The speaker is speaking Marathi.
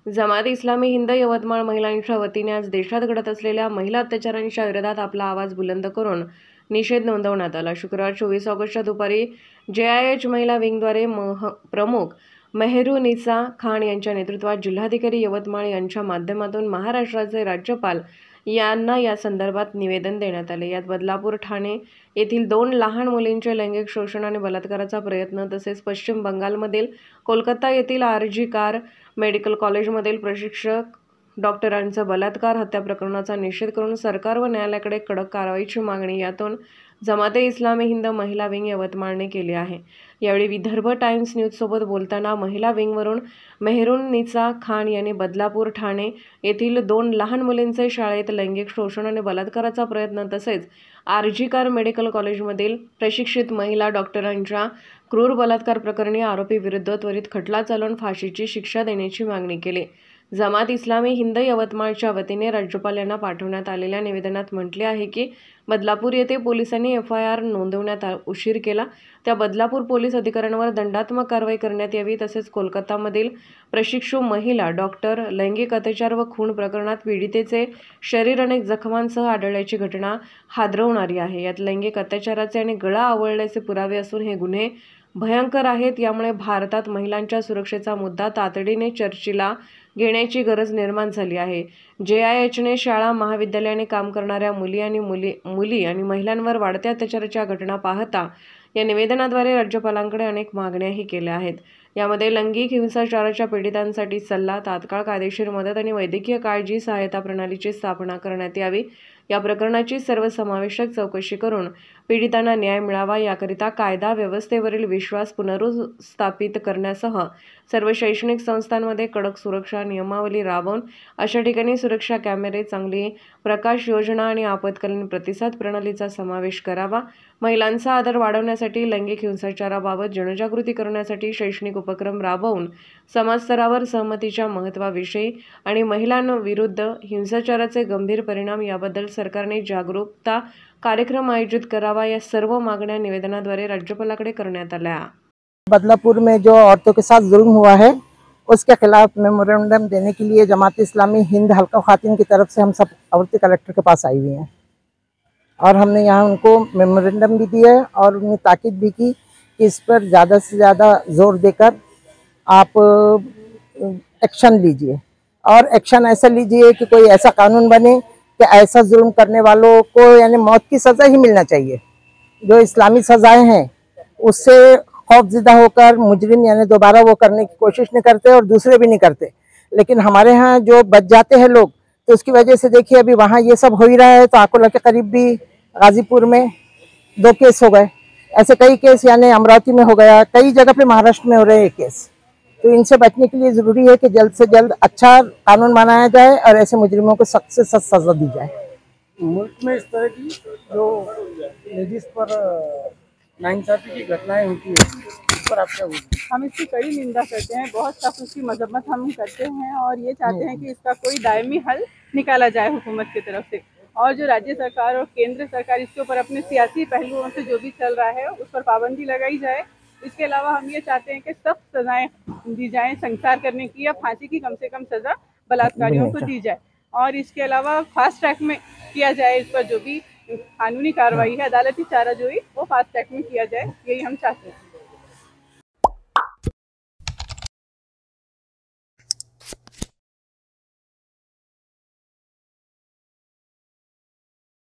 जमात इस्लामी हिंद यवतमाळ महिलांच्या वतीने आज देशात घडत असलेल्या महिला अत्याचारांच्या विरोधात आपला आवाज बुलंद करून निषेध नोंदवण्यात आला। शुक्रवार 24 ऑगस्टच्या दुपारी JIH महिला विंगद्वारे प्रमुख मेहरुनिसा खान यांच्या नेतृत्वात जिल्हाधिकारी यवतमाळ यांच्या माध्यमातून महाराष्ट्राचे राज्यपाल यांना या संदर्भात निवेदन देण्यात आले। यात बदलापूर, ठाणे येथील 2 लहान मुलींचे लैंगिक शोषण आणि बलात्काराचा प्रयत्न, तसेच पश्चिम बंगालमधील कोलकाता येथील RG कार मेडिकल कॉलेजमधील प्रशिक्षक डॉक्टरांचा बलात्कार हत्या प्रकरणाचा निषेध करून सरकार व न्यायालयाकडे कडक कारवाईची मागणी यातून जमाते इस्लामी हिंद महिला विंग यवतमाळने केली आहे। यावेळी विदर्भ टाइम्स न्यूज सोबत बोलताना महिला विंगवरून मेहरुनिसा खान यांनी बदलापूर, ठाणे येथील 2 लहान मुलींचे शाळेत लैंगिक शोषण आणि बलात्काराचा प्रयत्न, तसेच RG कार मेडिकल कॉलेजमधील प्रशिक्षित महिला डॉक्टरांच्या क्रूर बलात्कार प्रकरणी आरोपी विरुद्ध त्वरित खटला चालवून फाशीची शिक्षा देण्याची मागणी केली। जमात इस्लामी हिंद यवतमाळच्या वतीने राज्यपाल यांना पाठवण्यात आलेल्या निवेदनात म्हटले आहे की बदलापूर येथे पोलिसांनी FIR नोंदवण्यात उशीर केला, त्या बदलापूर पोलीस अधिकाऱ्यांवर दंडात्मक कारवाई करण्यात यावी। तसेच कोलकातामधील प्रशिक्षु महिला डॉक्टर लैंगिक अत्याचार व खून प्रकरणात पीडितेचे शरीर अनेक जखमांसह आढळल्याची घटना हादरवणारी आहे। यात लैंगिक अत्याचाराचे आणि गळा आवळल्याचे पुरावे असून हे गुन्हे भयंकर आहेत। यामुळे भारतात महिलांच्या सुरक्षेचा मुद्दा तातडीने चर्चेला घेण्याची गरज निर्माण झाली आहे। JIHने शाळा महाविद्यालयाने काम करणाऱ्या मुली आणि महिलांवर वाढत्या अत्याचाराच्या घटना पाहता या निवेदनाद्वारे राज्यपालांकडे अनेक मागण्याही केल्या आहेत। यामध्ये लैंगिक हिंसाचाराच्या पीडितांसाठी सल्ला, तात्काळ कायदेशीर मदत आणि वैद्यकीय काळजी सहायता प्रणालीची स्थापना करण्यात यावी। या प्रकरणाची सर्वसमावेशक चौकशी करून पीडितांना न्याय मिळावा याकरिता कायदा व्यवस्थेवरील विश्वास पुनरुस्थापित करण्यासह सर्व शैक्षणिक संस्थांमध्ये कडक सुरक्षा नियमावली राबवून अशा ठिकाणी सुरक्षा कॅमेरे, चांगली प्रकाश योजना आणि आपत्कालीन प्रतिसाद प्रणालीचा समावेश करावा। महिलांचा आदर वाढवण्यासाठी, लैंगिक हिंसाचाराबाबत जनजागृती करण्यासाठी शैक्षणिक उपक्रम राबवून समाजस्तरावर सहमतीच्या महत्त्वाविषयी आणि महिलांविरुद्ध हिंसाचाराचे गंभीर परिणाम याबद्दल सरकारने जागरूकता कार्यक्रम आयोजित करावा। या सर्व मागण्या निवेदनाद्वारे राज्यपालाकडे करण्यात आल्या। बदलापुर में जो औरतों के साथ जुल्म हुआ है उसके खिलाफ मेमोरेंडम देने के लिए जमात इस्लामी हिंद हल्का खातिन की तरफ से हम सब अवरती कलेक्टर के पास आई हुई हैं और हमने यहाँ उनको मेमोरेंडम भी दिया है और उन्हें ताकीद भी की कि इस पर ज़्यादा से ज़्यादा जोर देकर आप एक्शन लीजिए और एक्शन ऐसा लीजिए कि कोई ऐसा कानून बने कि ऐसा जुल्म करने वालों को यानी मौत की सज़ा ही मिलना चाहिए। जो इस्लामी सज़ाएं हैं उससे खौफज़दा होकर मुजरिम यानी दोबारा वो करने की कोशिश नहीं करते और दूसरे भी नहीं करते, लेकिन हमारे यहाँ जो बच जाते हैं लोग तो उसकी वजह से देखिए अभी वहाँ ये सब हो ही रहा है। तो आकोला के करीब भी गाजीपुर में 2 केस हो गए, ऐसे कई केस यानी अमरावती में हो गया, कई जगह पे महाराष्ट्र में हो रहे हैं केस। तो इनसे बचने के लिए ज़रूरी है कि जल्द से जल्द अच्छा कानून बनाया जाए और ऐसे मुजरिमों को सख्त से सख्त सज़ा दी जाए। मुल्क में इस तरह की जो लेडीज पर नाइंसाफी की घटनाएं होती है उस पर आप क्या बोलते हैं? हम इसकी कड़ी निंदा करते हैं, बहुत सख्त उसकी मजम्मत हम करते हैं और ये चाहते हैं कि इसका कोई दायमी हल निकाला जाए हुकूमत की तरफ से, और जो राज्य सरकार और केंद्र सरकार इसके ऊपर अपने सियासी पहलुओं से जो भी चल रहा है उस पर पाबंदी लगाई जाए। इसके अलावा हम ये चाहते हैं कि सख्त सजाएं दी जाएं संस्कार करने की, या फांसी की कम से कम सजा बलात्कारियों को दी जाए, और इसके अलावा फास्ट ट्रैक में किया जाए इस पर जो भी कानूनी कार्रवाई है, अदालती चारा जो ही वो फास्ट ट्रैक में किया जाए, यही हम चाहते हैं।